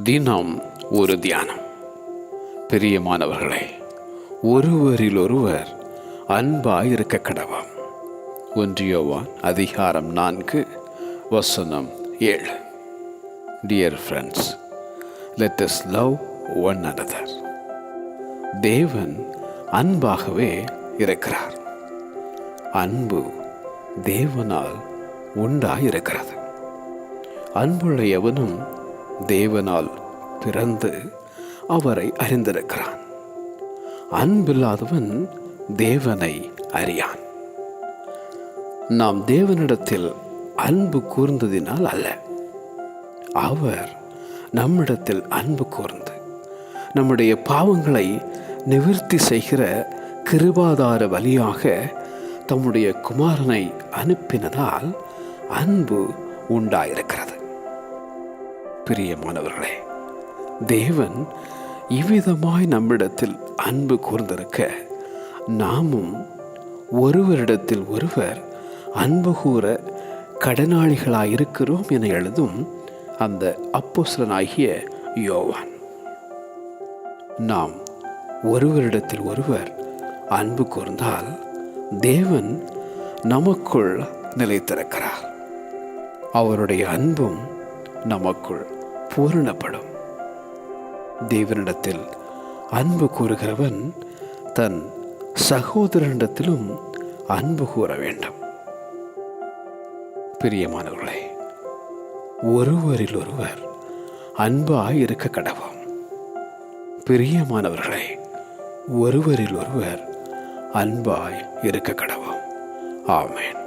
தினம் ஒரு தியானம். பிரியமானவர்களே, ஒருவரில் ஒருவர் அன்பாய் இருக்க கடவோம். 1 யோவான் அதிகாரம் 4 வசனம் 7. Dear friends, let us love one another. தேவன் அன்பாகவே இருக்கிறார். அன்பு தேவனால் உண்டாயிருக்கிறது. அன்புள்ள எவனும் தேவனால் பிறந்து அவரை அறிந்திருக்கிறான். அன்பில்லாதவன் தேவனை அறியான். நாம் தேவனிடத்தில் அன்பு கூர்ந்ததினால் அல்ல, அவர் நம்மிடத்தில் அன்பு கூர்ந்து நம்முடைய பாவங்களை நிவர்த்தி செய்கிற கிருபாதார வழியாக தம்முடைய குமாரனை அனுப்பினதால் அன்பு உண்டாயிருக்கிறது. பிரியமானவர்களே, தேவன் இவ்விதமாய் நம்மிடத்தில் அன்பு கூர்ந்திருக்க, நாமும் ஒருவரிடத்தில் ஒருவர் அன்பு கூற கடனாளிகளாயிருக்கிறோம் என எழுதும் அந்த அப்போஸ்தலனாகிய யோவான். நாம் ஒருவரிடத்தில் ஒருவர் அன்பு கூர்ந்தால் தேவன் நமக்குள் நிலைத்திருக்கிறார். அவருடைய அன்பும் நமக்குள் பூரணப்படும். தேவனிடத்தில் அன்பு கூறுகிறவன் தன் சகோதரனிடத்திலும் அன்பு கூற வேண்டும். பிரியமானவர்களே, ஒருவரில் ஒருவர் அன்பாய் இருக்க கடவோம். பிரியமானவர்களே, ஒருவரில் ஒருவர் அன்பாய் இருக்க கடவோம். ஆமென்.